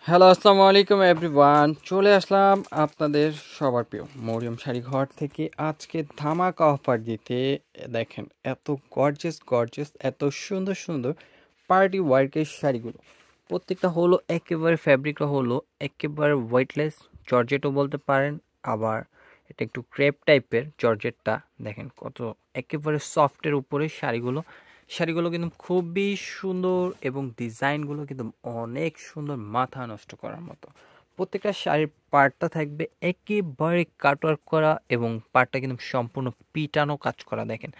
Hello, আসসালামু আলাইকুম everyone. চলে আসলাম আপনাদের সবার প্রিয় মরিয়ম শাড়ি ঘর থেকে আজকে ধামাকা অফার দিতে। দেখেন এত গর্জিয়াস গর্জিয়াস এত সুন্দর সুন্দর পার্টি ওয়ার্কের শাড়িগুলো। প্রত্যেকটা হলো একেবারে ফ্যাব্রিকটা হলো একেবারে ওয়েটলেস জর্জেটও বলতে পারেন, আবার এটা একটু ক্রেপ টাইপের জর্জেটটা। দেখেন কত একেবারে সফটের উপরে শাড়িগুলো। শাড়িগুলো কিন্তু খুবই সুন্দর এবং ডিজাইনগুলো কিন্তু অনেক সুন্দর, মাথা নষ্ট করার মতো। প্রত্যেকটা শাড়ির পাড়টা থাকবে একেবারে কাটওয়ার্ক করা এবং পাড়টা কিন্তু সম্পূর্ণ পিটানো কাজ করা। দেখেন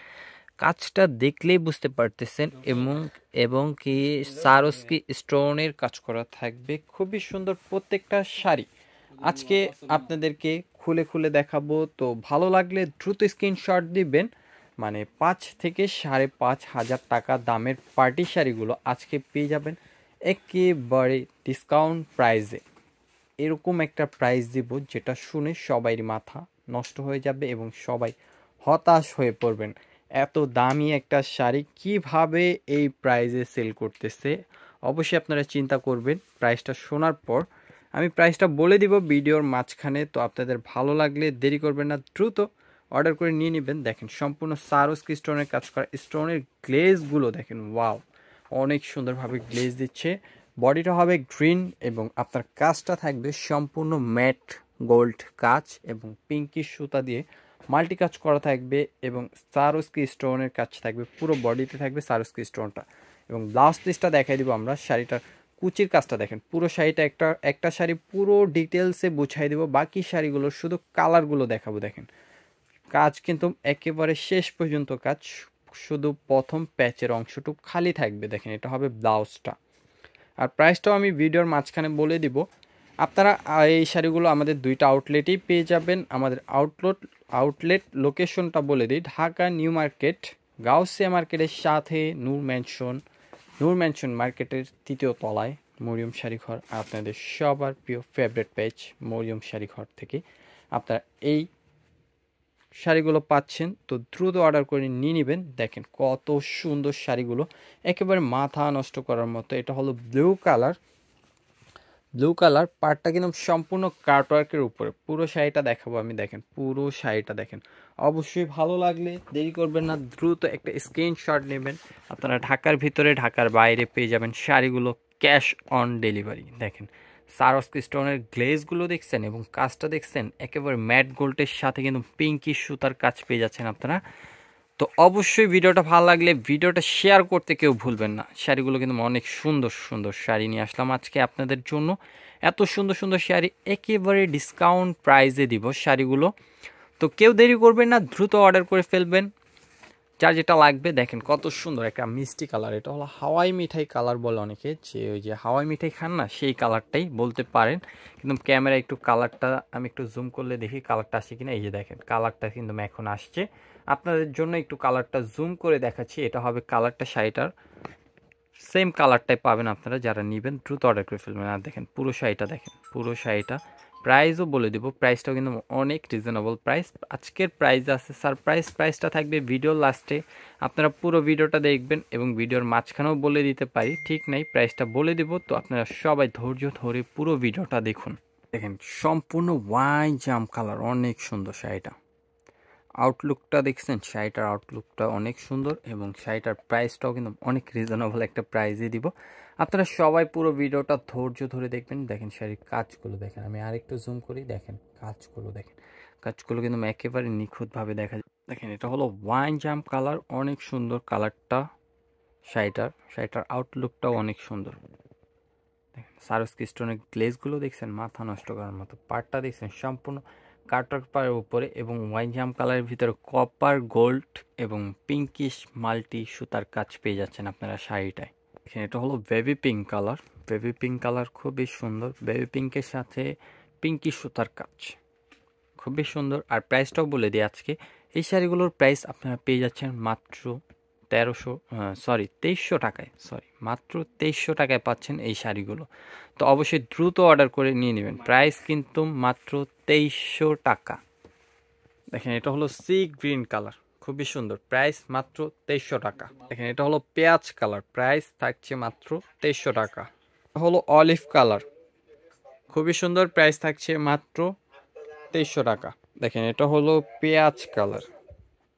কাজটা দেখলেই বুঝতে পারতেছেন এবং এবং কি সারস্কি স্টোনের কাজ করা থাকবে। খুবই সুন্দর প্রত্যেকটা শাড়ি। আজকে আপনাদেরকে খুলে খুলে দেখাবো, তো ভালো লাগলে দ্রুত স্ক্রিনশট দিবেন। মানে 5 থেকে 5.5 হাজার টাকা দামের পার্টি শাড়িগুলো আজকে পেয়ে যাবেন একেবারে ডিসকাউন্ট প্রাইসে। এরকম একটা প্রাইস দিব যেটা শুনে সবাই মাথা নষ্ট হয়ে যাবে এবং সবাই হতাশ হয়ে পড়বেন। এত দামি একটা শাড়ি কিভাবে এই প্রাইসে সেল করতেছে, অবশ্যই আপনারা চিন্তা করবেন প্রাইসটা শোনার পর। আমি প্রাইসটা বলে দিব ভিডিওর মাঝখানে, তো আপনাদের ভালো লাগলে দেরি করবেন না, দ্রুত অর্ডার করে নিয়ে নেবেন। দেখেন সম্পূর্ণ সারোস্কি স্টোনের কাজ করা, স্টোনের গ্লেজগুলো দেখেন, ওয়াও, অনেক সুন্দরভাবে গ্লেজ দিচ্ছে। বডিটা হবে গ্রিন এবং আপনার কাজটা থাকবে সম্পূর্ণ ম্যাট গোল্ড কাজ এবং পিঙ্কি সুতা দিয়ে মাল্টি কাজ করা থাকবে এবং সারোস্কি স্টোনের কাজ থাকবে, পুরো বডিতে থাকবে সারোস্কি স্টোনটা। এবং ব্লাউজ পিসটা দেখাই দিব আমরা। শাড়িটার কুচির কাজটা দেখেন, পুরো শাড়িটা একটা একটা শাড়ি পুরো ডিটেলসে বুঝাই দেবো, বাকি শাড়িগুলোর শুধু কালারগুলো দেখাবো। দেখেন কাজ কিন্তু একেবারে শেষ পর্যন্ত কাজ, শুধু প্রথম প্যাচের অংশটুকু খালি থাকবে। দেখেন এটা হবে ব্লাউজটা। আর প্রাইসটাও আমি ভিডিওর মাঝখানে বলে দিব। আপনারা এই শাড়িগুলো আমাদের দুইটা আউটলেটেই পেয়ে যাবেন। আমাদের আউটলেট লোকেশনটা বলে দিই, ঢাকা নিউ মার্কেট, গাউসিয়া মার্কেটের সাথে নূর ম্যানশন মার্কেটের 3য় তলায় মরিয়ম শাড়ি ঘর। আপনাদের সবার প্রিয় ফেভারিট পেজ মরিয়ম শাড়ি ঘর থেকে আপনারা এই শাড়িগুলো পাচ্ছেন, তো দ্রুত অর্ডার করে নিয়ে নেবেন। দেখেন কত সুন্দর শাড়িগুলো, একেবারে মাথা নষ্ট করার মতো। এটা হলো ব্লু কালার পার্টটা কিন্তু সম্পূর্ণ কাটওয়ার্কের উপরে। পুরো শাড়িটা দেখাবো আমি, দেখেন পুরো শাড়িটা দেখেন। অবশ্যই ভালো লাগলে দেরি করবেন না, দ্রুত একটা স্ক্রিনশট নেবেন। আপনারা ঢাকার ভিতরে ঢাকার বাইরে পেয়ে যাবেন শাড়িগুলো ক্যাশ অন ডেলিভারি। দেখেন সারস্কি স্টোনের গ্লেজগুলো দেখছেন এবং কাজটা দেখছেন, একেবারে ম্যাট গোল্ডের সাথে কিন্তু পিঙ্কি সুতার কাজ পেয়ে যাচ্ছেন আপনারা। তো অবশ্যই ভিডিওটা ভালো লাগলে ভিডিওটা শেয়ার করতে কেউ ভুলবেন না। শাড়িগুলো কিন্তু অনেক সুন্দর সুন্দর শাড়ি নিয়ে আসলাম আজকে আপনাদের জন্য। এত সুন্দর সুন্দর শাড়ি একেবারে ডিসকাউন্ট প্রাইসে দিব শাড়িগুলো। তো কেউ দেরি করবেন না, দ্রুত অর্ডার করে ফেলবেন যার যেটা লাগবে। দেখেন কত সুন্দর একটা মিষ্টি কালার, এটা হলো হাওয়াই মিঠাই কালার বলে অনেকে, যে ওই যে হাওয়াই মিঠাই খান না, সেই কালারটাই বলতে পারেন। কিন্তু ক্যামেরা একটু কালারটা আমি একটু জুম করলে দেখি কালারটা আসে কিনা। এই যে দেখেন কালারটা কিন্তু এখন আসছে, আপনাদের জন্য একটু কালারটা জুম করে দেখাচ্ছি। এটা হবে কালারটা, শাড়িটার সেম কালারটাই পাবেন আপনারা যারা নেবেন, দ্রুত অর্ডার করে ফেলবেন। আর দেখেন পুরো শাড়িটা, দেখেন পুরো শাড়িটা। প্রাইসও বলে দিব, প্রাইসটাও কিন্তু অনেক রিজনেবল প্রাইস। আজকের প্রাইস আছে সারপ্রাইজ, প্রাইসটা থাকবে ভিডিওর লাস্টে। আপনারা পুরো ভিডিওটা দেখবেন এবং ভিডিওর মাঝখানেও বলে দিতে পারি, ঠিক নাই, প্রাইসটা বলে দিব। তো আপনারা সবাই ধৈর্য ধরে পুরো ভিডিওটা দেখুন। দেখেন সম্পূর্ণ ওয়াইন জাম কালার, অনেক সুন্দর শাড়িটা। আউটলুকটা দেখছেন, শাড়িটার আউটলুকটা অনেক সুন্দর এবং শাড়িটার প্রাইসটাও কিন্তু অনেক রিজনেবল একটা প্রাইসে দিব। আপনারা সবাই পুরো ভিডিওটা ধৈর্য ধরে দেখবেন। দেখেন শাড়ির কাজগুলো দেখেন, আমি আরেকটু জুম করি, দেখেন কাজগুলো দেখেন, কাজগুলো কিন্তু একেবারে নিখুঁতভাবে দেখা যায়। দেখেন এটা হলো ওয়াইন জাম কালার, অনেক সুন্দর কালারটা শাড়িটার আউটলুকটাও অনেক সুন্দর। দেখেন সারস্কি স্টোনের গ্লেজগুলো দেখছেন, মাথা নষ্ট করার মতো। পাড়টা দেখছেন সম্পূর্ণ কাটার পাড়ের উপরে এবং ওয়াইন জাম কালারের ভিতরে কপার গোল্ড এবং পিঙ্কিশ মাল্টি সুতার কাজ পেয়ে যাচ্ছেন আপনারা শাড়িটায়। দেখেন এটা হলো baby pink colour, baby pink colour খুবই সুন্দর, বেবি পিঙ্কের সাথে পিঙ্কি সুতার কাজ খুবই সুন্দর। আর প্রাইসটাও বলে দিই আজকে, এই শাড়িগুলোর প্রাইস আপনারা পেয়ে যাচ্ছেন মাত্র 2300 টাকায়, মাত্র 2300 টাকায় পাচ্ছেন এই শাড়িগুলো। তো অবশ্যই দ্রুত অর্ডার করে নিয়ে নেবেন, প্রাইস কিন্তু মাত্র 2300 টাকা। দেখেন এটা হলো সি গ্রিন কালার, খুবই সুন্দর, প্রাইস মাত্র 2300 টাকা। দেখেন এটা হলো পেঁয়াজ কালার, প্রাইস থাকছে মাত্র 2300 টাকা। হলো অলিভ কালার, খুবই সুন্দর, প্রাইস থাকছে মাত্র 2300 টাকা। দেখেন এটা হলো পেঁয়াজ কালার,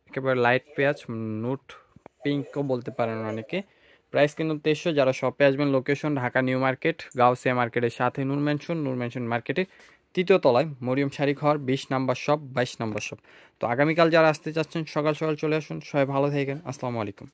একেবারে লাইট পেঁয়াজ, নুট পিঙ্কও বলতে পারেন অনেকে। প্রাইস কিন্তু 2300। যারা শপে আসবেন, location Dhaka new market, Gausia মার্কেটের সাথে নূর মেনশন মার্কেটের 3য় তলায় মরিয়ম শাড়ি ঘর, 20 নাম্বার শপ, 22 নাম্বার শপ। তো আগামীকাল যারা আসতে চাচ্ছেন সকাল সকাল চলে আসুন। সবাই ভালো থাকেন, আসসালামু আলাইকুম।